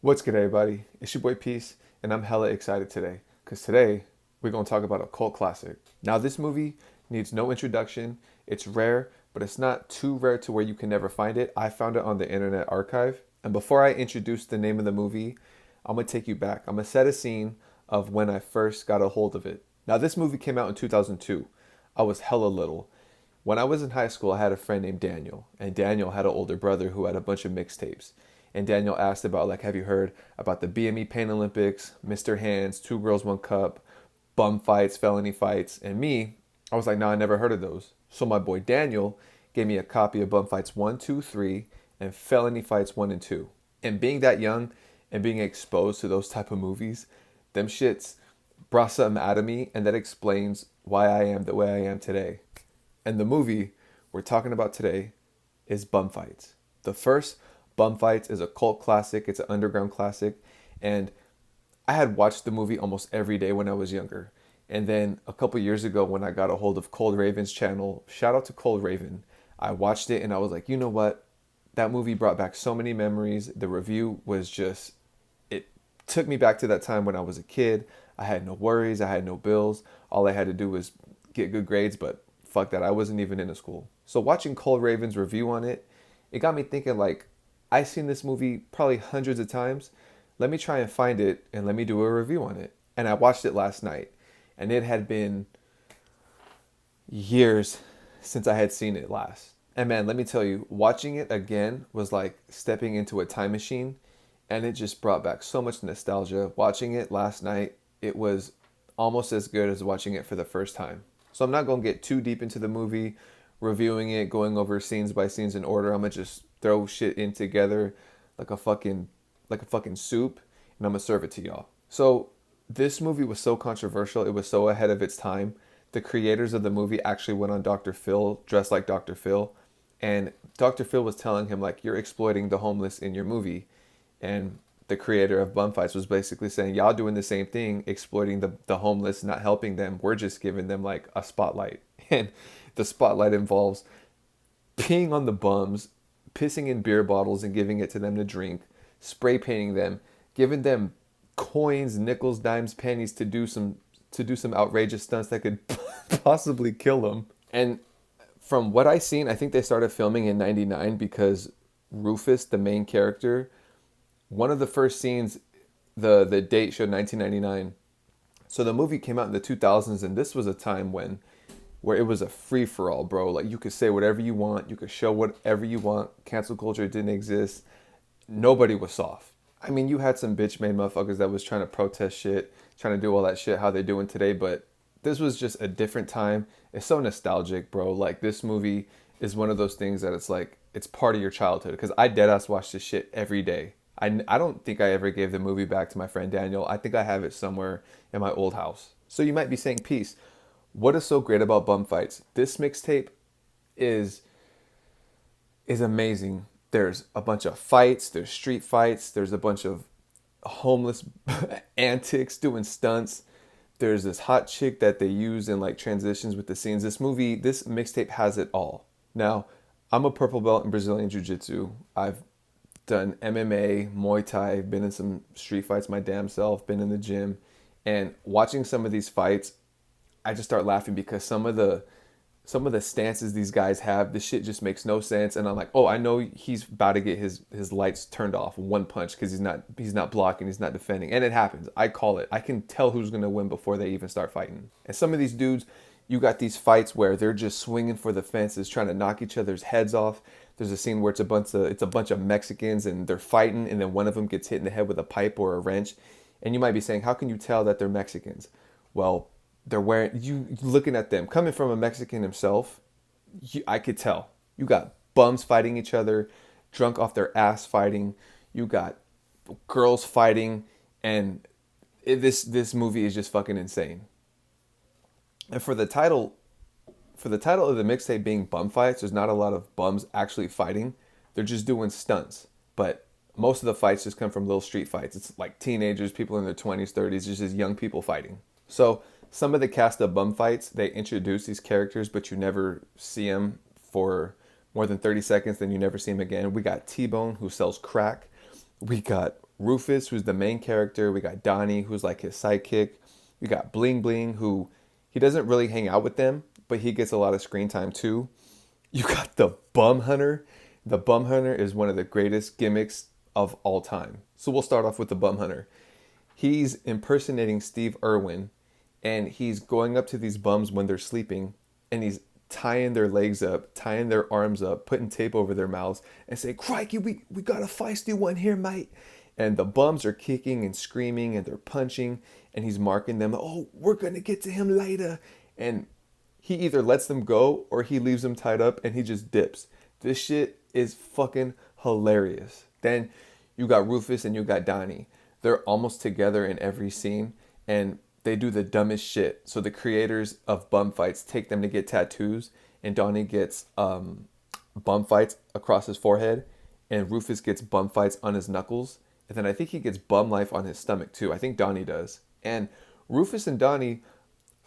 What's good, everybody? It's your boy Peace, and I'm hella excited today because today we're going to talk about a cult classic. Now, this movie needs no introduction. It's rare, but it's not too rare to where you can never find it. I found it on the Internet Archive. And before I introduce the name of the movie, I'm going to take you back. I'm going to set a scene of when I first got a hold of it. Now, this movie came out in 2002. I was hella little. When I was in high school, I had a friend named Daniel, and Daniel had an older brother who had a bunch of mixtapes. And Daniel asked about, like, have you heard about the BME Pain Olympics, Mr. Hands, Two Girls, One Cup, bum fights, felony fights? And me, I was like, no, I never heard of those. So my boy Daniel gave me a copy of Bum Fights 1, 2, 3, and Felony Fights 1 and 2. And being that young and being exposed to those type of movies, them shits brought something out of me, and that explains why I am the way I am today. And the movie we're talking about today is Bum Fights. The first Bum Fights is a cult classic. It's an underground classic. And I had watched the movie almost every day when I was younger. And then a couple years ago when I got a hold of ColdRaven's channel, shout out to ColdRaven, I watched it and I was like, you know what? That movie brought back so many memories. The review was just, it took me back to that time when I was a kid. I had no worries. I had no bills. All I had to do was get good grades, but fuck that. I wasn't even in a school. So watching ColdRaven's review on it, it got me thinking like, I've seen this movie probably hundreds of times. Let me try and find it and let me do a review on it. And I watched it last night. And it had been years since I had seen it last. And man, let me tell you, watching it again was like stepping into a time machine. And it just brought back so much nostalgia. Watching it last night, it was almost as good as watching it for the first time. So I'm not going to get too deep into the movie, reviewing it, going over scenes by scenes in order. I'm going to just throw shit in together like a fucking soup, and I'm going to serve it to y'all. So this movie was so controversial. It was so ahead of its time. The creators of the movie actually went on Dr. Phil, dressed like Dr. Phil, and Dr. Phil was telling him like, you're exploiting the homeless in your movie. And the creator of Bum Fights was basically saying, y'all doing the same thing, exploiting the homeless, not helping them. We're just giving them like a spotlight. And the spotlight involves peeing on the bums, pissing in beer bottles and giving it to them to drink, spray painting them, giving them coins, nickels, dimes, pennies to do some outrageous stunts that could possibly kill them. And from what I seen, I think they started filming in '99 because Rufus, the main character, one of the first scenes, the date showed 1999. So the movie came out in the 2000s, and this was a time where it was a free for all, bro. Like you could say whatever you want, you could show whatever you want. Cancel culture didn't exist. Nobody was soft. I mean, you had some bitch made motherfuckers that was trying to protest shit, trying to do all that shit how they doing today, but this was just a different time. It's so nostalgic, bro. Like this movie is one of those things that it's like it's part of your childhood because I deadass watch this shit every day. I don't think I ever gave the movie back to my friend Daniel. I think I have it somewhere in my old house. So you might be saying, Peace, what is so great about Bum Fights? This mixtape is is amazing. There's a bunch of fights, there's street fights, there's a bunch of homeless antics doing stunts. There's this hot chick that they use in like transitions with the scenes. This mixtape has it all. Now, I'm a purple belt in Brazilian Jiu-Jitsu. I've done MMA, Muay Thai, been in some street fights my damn self, been in the gym. And watching some of these fights, I just start laughing because some of the stances these guys have, this shit just makes no sense. And I'm like, oh, I know he's about to get his lights turned off one punch because he's not blocking, he's not defending, and it happens. I call it. I can tell who's gonna win before they even start fighting. And some of these dudes, you got these fights where they're just swinging for the fences, trying to knock each other's heads off. There's a scene where it's a bunch of Mexicans and they're fighting, and then one of them gets hit in the head with a pipe or a wrench. And you might be saying, how can you tell that they're Mexicans? Well, they're wearing, you looking at them coming from a Mexican himself, I could tell. You got bums fighting each other, drunk off their ass fighting. You got girls fighting, and this movie is just fucking insane. And for the title of the mixtape being Bum Fights, there's not a lot of bums actually fighting. They're just doing stunts. But most of the fights just come from little street fights. It's like teenagers, people in their 20s, 30s, just young people fighting. So some of the cast of Bum Fights, they introduce these characters, but you never see them for more than 30 seconds, then you never see them again. We got T-Bone, who sells crack. We got Rufus, who's the main character. We got Donnie, who's like his sidekick. We got Bling Bling, who he doesn't really hang out with them, but he gets a lot of screen time too. You got the Bum Hunter. The Bum Hunter is one of the greatest gimmicks of all time. So we'll start off with the Bum Hunter. He's impersonating Steve Irwin, and he's going up to these bums when they're sleeping, and he's tying their legs up, tying their arms up, putting tape over their mouths, and say, "Crikey, we got a feisty one here, mate." And the bums are kicking and screaming, and they're punching, and he's marking them. "Oh, we're gonna get to him later." And he either lets them go or he leaves them tied up and he just dips. This shit is fucking hilarious. Then you got Rufus and you got Donnie. They're almost together in every scene, and they do the dumbest shit. So the creators of bum fights take them to get tattoos, and Donnie gets bum fights across his forehead, and Rufus gets bum fights on his knuckles, and then I think he gets bum life on his stomach too. I think Donnie does. And Rufus and Donnie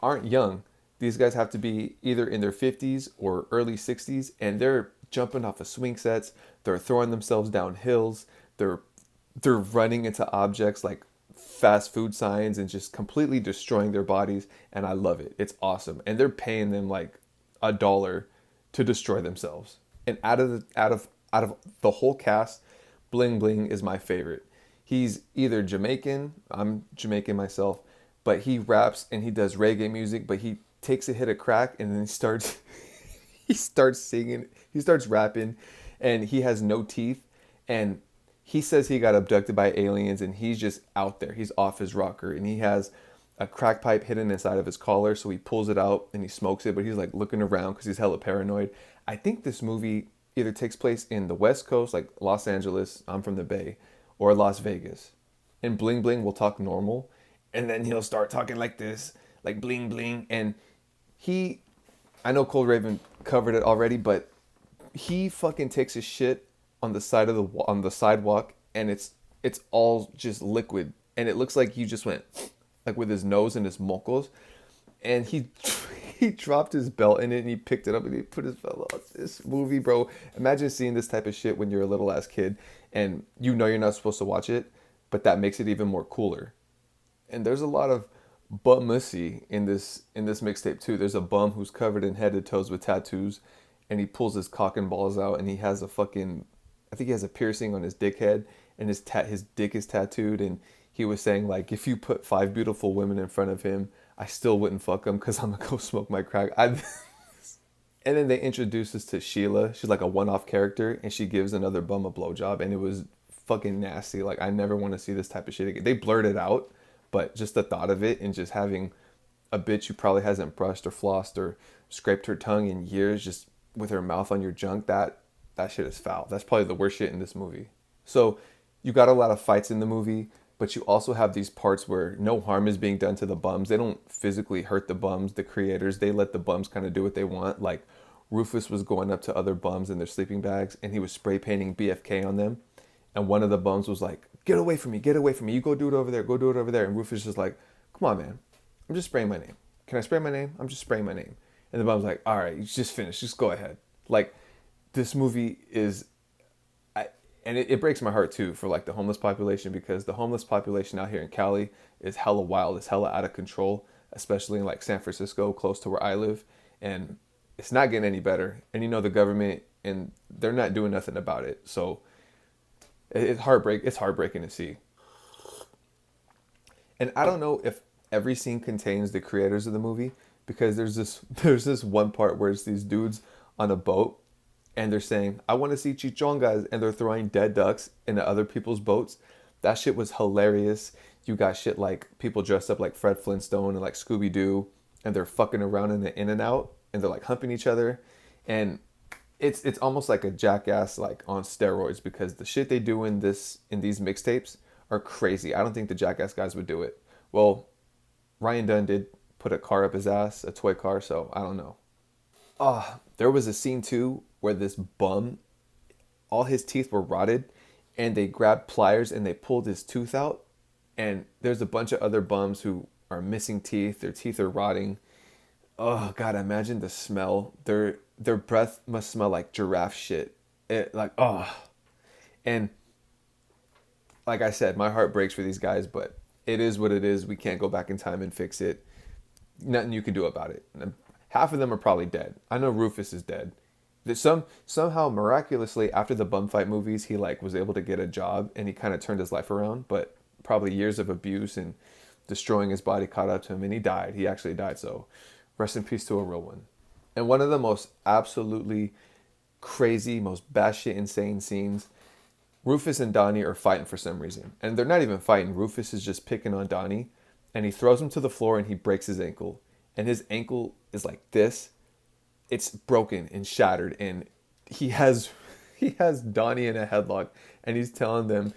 aren't young. These guys have to be either in their 50s or early 60s, and they're jumping off of swing sets. They're throwing themselves down hills. They're running into objects like fast food signs and just completely destroying their bodies. And I love it. It's awesome. And they're paying them like $1 to destroy themselves. And out of the whole cast, Bling Bling is my favorite. He's either Jamaican. I'm Jamaican myself, but he raps and he does reggae music, but he takes a hit of crack and then he starts he starts singing, he starts rapping, and he has no teeth, and he says he got abducted by aliens, and he's just out there. He's off his rocker, and he has a crack pipe hidden inside of his collar, so he pulls it out and he smokes it, but he's like looking around because he's hella paranoid. I think this movie either takes place in the West Coast, like Los Angeles, I'm from the Bay, or Las Vegas. And Bling Bling will talk normal, and then he'll start talking like this, like bling bling, and I know ColdRaven covered it already, but he fucking takes his shit on the sidewalk, and it's all just liquid, and it looks like he just went like with his nose and his mocos, and he he dropped his belt in it and he picked it up and he put his belt on. This movie, bro. Imagine seeing this type of shit when you're a little ass kid, and you know you're not supposed to watch it, but that makes it even more cooler. And there's a lot of bummussy in this mixtape too. There's a bum who's covered in head to toes with tattoos, and he pulls his cock and balls out, and he has I think he has a piercing on his dick head, and his dick is tattooed, and he was saying like, if you put 5 beautiful women in front of him, I still wouldn't fuck them because I'm gonna go smoke my crack. And then they introduce us to Sheila. She's like a one-off character, and she gives another bum a blowjob, and it was fucking nasty. Like, I never want to see this type of shit again. They blurred it out, but just the thought of it, and just having a bitch who probably hasn't brushed or flossed or scraped her tongue in years, just with her mouth on your junk, that shit is foul. That's probably the worst shit in this movie. So you got a lot of fights in the movie, but you also have these parts where no harm is being done to the bums. They don't physically hurt the bums, the creators. They let the bums kind of do what they want. Like, Rufus was going up to other bums in their sleeping bags, and he was spray painting BFK on them. And one of the bums was like, get away from me, get away from me. You go do it over there, go do it over there. And Rufus is like, come on, man. I'm just spraying my name. Can I spray my name? I'm just spraying my name. And the bum's like, all right, you just finish. Just go ahead. Like, this movie is... And it breaks my heart too for like the homeless population, because the homeless population out here in Cali is hella wild, it's hella out of control, especially in like San Francisco, close to where I live, and it's not getting any better. And you know, the government, and they're not doing nothing about it. So it's heartbreaking to see. And I don't know if every scene contains the creators of the movie, because there's this one part where it's these dudes on a boat, and they're saying, I want to see chichongas, and they're throwing dead ducks into other people's boats. That shit was hilarious. You got shit like people dressed up like Fred Flintstone and like Scooby-Doo, and they're fucking around in the In-N-Out, and they're like humping each other. And it's almost like a Jackass like on steroids, because the shit they do in these mixtapes are crazy. I don't think the Jackass guys would do it. Well, Ryan Dunn did put a car up his ass, a toy car, so I don't know. There was a scene too where this bum, all his teeth were rotted, and they grabbed pliers and they pulled his tooth out. And there's a bunch of other bums who are missing teeth. Their teeth are rotting. Oh God, imagine the smell. Their breath must smell like giraffe shit. And like I said, my heart breaks for these guys, but it is what it is. We can't go back in time and fix it. Nothing you can do about it. And half of them are probably dead. I know Rufus is dead. There's somehow miraculously after the bum fight movies, he like was able to get a job and he kind of turned his life around. But probably years of abuse and destroying his body caught up to him, and he died. He actually died. So rest in peace to a real one. And one of the most absolutely crazy, most batshit insane scenes. Rufus and Donnie are fighting for some reason. And they're not even fighting. Rufus is just picking on Donnie. And he throws him to the floor and he breaks his ankle. And his ankle is like this. It's broken and shattered. And he has he has Donnie in a headlock. And he's telling them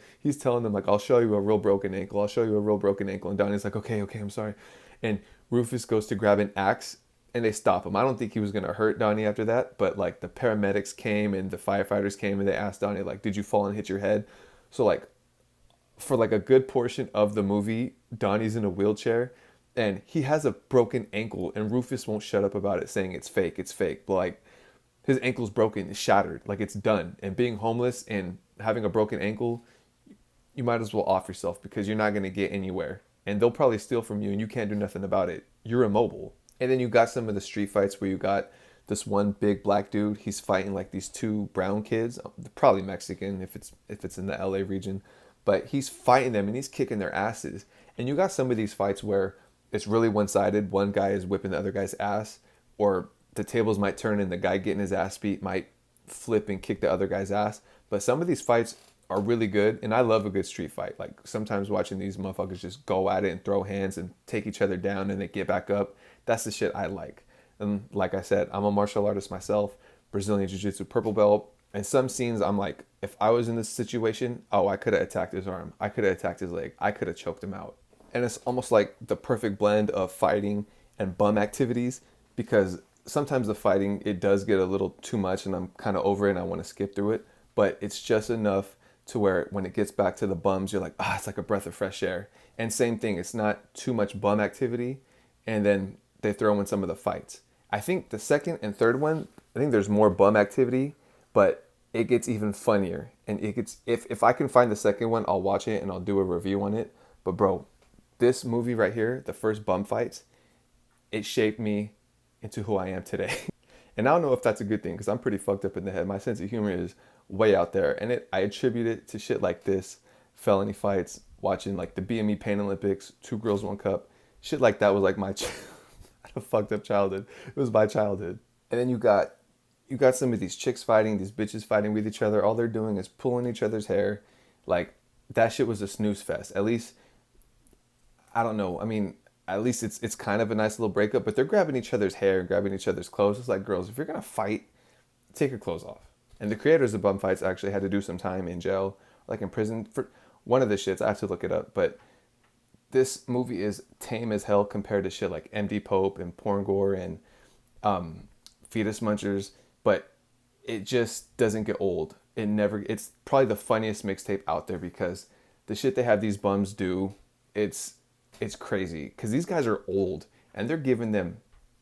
like, I'll show you a real broken ankle. I'll show you a real broken ankle. And Donnie's like, okay, I'm sorry. And Rufus goes to grab an axe and they stop him. I don't think he was going to hurt Donnie after that, but like the paramedics came and the firefighters came and they asked Donnie like, did you fall and hit your head? So like for like a good portion of the movie, Donnie's in a wheelchair and he has a broken ankle and Rufus won't shut up about it saying it's fake. But like his ankle's broken, it's shattered, like it's done. And being homeless and having a broken ankle, you might as well off yourself because you're not going to get anywhere. And they'll probably steal from you and you can't do nothing about it. You're immobile. And then you got some of the street fights where you got this one big black dude. He's fighting like these two brown kids, probably Mexican if it's in the LA region, but he's fighting them and he's kicking their asses. And you got some of these fights where it's really one-sided. One guy is whipping the other guy's ass, or the tables might turn and the guy getting his ass beat might flip and kick the other guy's ass. But some of these fights are really good, and I love a good street fight. Like sometimes watching these motherfuckers just go at it and throw hands and take each other down and they get back up. That's the shit I like. And like I said, I'm a martial artist myself, Brazilian Jiu-Jitsu purple belt. And some scenes I'm like, if I was in this situation, oh, I could have attacked his arm. I could have attacked his leg. I could have choked him out. And it's almost like the perfect blend of fighting and bum activities, because sometimes the fighting, it does get a little too much and I'm kind of over it and I want to skip through it. But it's just enough to where when it gets back to the bums, you're like, it's like a breath of fresh air. And same thing, it's not too much bum activity. And then they throw in some of the fights. I think the second and third one, I think there's more bum activity, but it gets even funnier. And it gets, if I can find the second one, I'll watch it and I'll do a review on it. But bro, this movie right here, the first bum fights, it shaped me into who I am today. And I don't know if that's a good thing because I'm pretty fucked up in the head. My sense of humor is way out there. And I attribute it to shit like this, felony fights, watching like the BME Pain Olympics, 2 Girls, 1 Cup. Shit like that was like my a fucked up childhood. It was my childhood. And then you got some of these chicks fighting, these bitches fighting with each other. All they're doing is pulling each other's hair. Like that shit was a snooze fest. At least, I don't know. I mean, at least it's kind of a nice little breakup, but they're grabbing each other's hair, grabbing each other's clothes. It's like, girls, if you're going to fight, take your clothes off. And the creators of bum fights actually had to do some time in jail, like in prison for one of the shits. I have to look it up, but this movie is tame as hell compared to shit like MD Pope and Porn Gore and Fetus Munchers, but it just doesn't get old. It's probably the funniest mixtape out there because the shit they have these bums do, it's crazy because these guys are old and they're giving them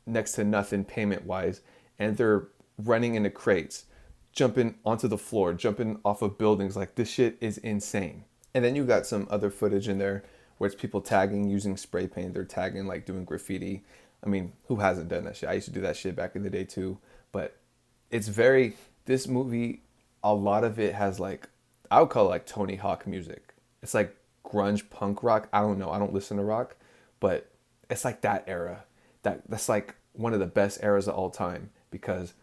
next to nothing payment wise, and they're running into crates, jumping onto the floor, jumping off of buildings. Like this shit is insane. And then you got some other footage in there where it's people tagging using spray paint. They're tagging like doing graffiti. I mean, who hasn't done that shit? I used to do that shit back in the day too. But this movie, a lot of it has like, I would call it like Tony Hawk music. It's like grunge punk rock. I don't know. I don't listen to rock, but it's like that era. That's like one of the best eras of all time because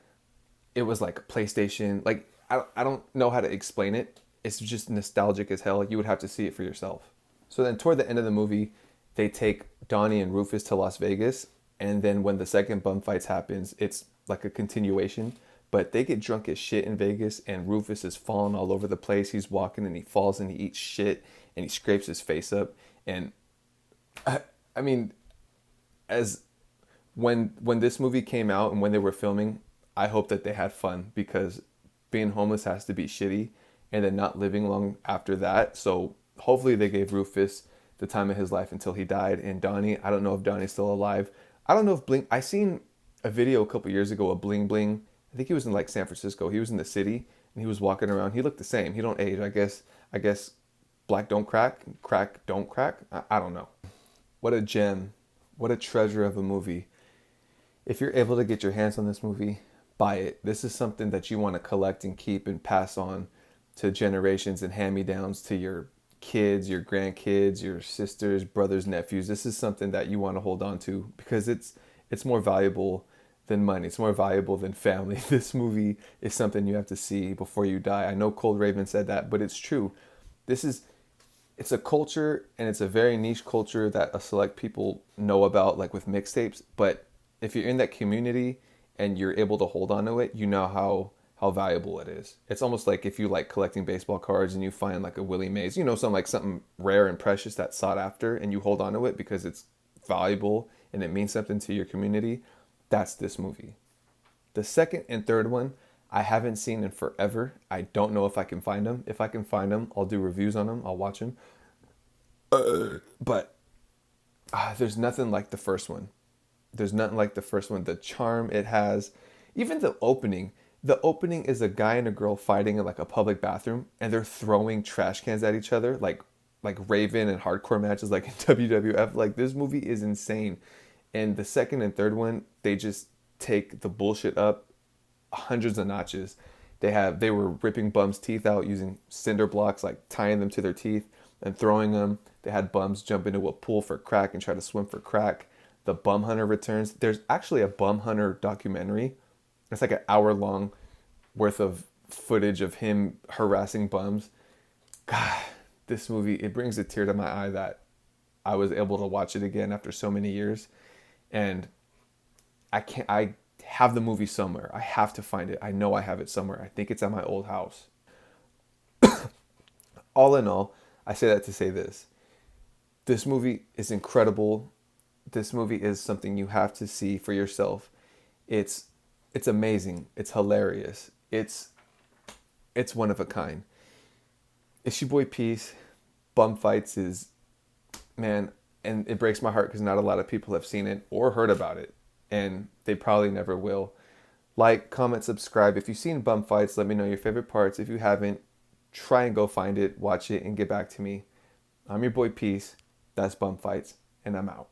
it was like PlayStation. Like, I don't know how to explain it. It's just nostalgic as hell. You would have to see it for yourself. So then toward the end of the movie, they take Donnie and Rufus to Las Vegas. And then when the second bum fights happens, it's like a continuation. But they get drunk as shit in Vegas and Rufus is falling all over the place. He's walking and he falls and he eats shit and he scrapes his face up. And I mean, as when this movie came out and when they were filming, I hope that they had fun because being homeless has to be shitty and then not living long after that. So hopefully they gave Rufus the time of his life until he died. And Donnie, I don't know if Donnie's still alive. I don't know if Bling, I seen a video a couple years ago of Bling Bling. I think he was in like San Francisco. He was in the city and he was walking around. He looked the same. He don't age. I guess Black don't crack, crack don't crack. I don't know. What a gem. What a treasure of a movie. If you're able to get your hands on this movie, buy it. This is something that you want to collect and keep and pass on to generations and hand-me-downs to your kids, your grandkids, your sisters, brothers, nephews. This is something that you want to hold on to because it's more valuable than money. It's more valuable than family. This movie is something you have to see before you die. I know ColdRaven said that, but it's true. This is it's a culture, and it's a very niche culture that a select people know about, like with mixtapes. But if you're in that community and you're able to hold on to it, you know how valuable it is. It's almost like if you like collecting baseball cards and you find like a Willie Mays, something rare and precious that's sought after, and you hold on to it because it's valuable and it means something to your community. That's this movie. The second and third one, I haven't seen in forever. I don't know if I can find them. If I can find them, I'll do reviews on them. I'll watch them. But there's nothing like the first one. There's nothing like the first one. The charm it has, even the opening. The opening is a guy and a girl fighting in like a public bathroom, and they're throwing trash cans at each other, like Raven and hardcore matches, like in WWF. Like, this movie is insane. And the second and third one, they just take the bullshit up hundreds of notches. They were ripping bums' teeth out using cinder blocks, like tying them to their teeth and throwing them. They had bums jump into a pool for crack and try to swim for crack. The Bum Hunter returns. There's actually a Bum Hunter documentary. It's like an hour long worth of footage of him harassing bums. God, this movie, it brings a tear to my eye that I was able to watch it again after so many years. And I have the movie somewhere. I have to find it. I know I have it somewhere. I think it's at my old house. All in all, I say that to say this. This movie is incredible. This movie is something you have to see for yourself. It's amazing. It's hilarious. It's one of a kind. It's your boy Peace. Bum Fights is, man, and it breaks my heart because not a lot of people have seen it or heard about it, and they probably never will. Like, comment, subscribe. If you've seen Bum Fights, let me know your favorite parts. If you haven't, try and go find it, watch it, and get back to me. I'm your boy Peace. That's Bum Fights, and I'm out.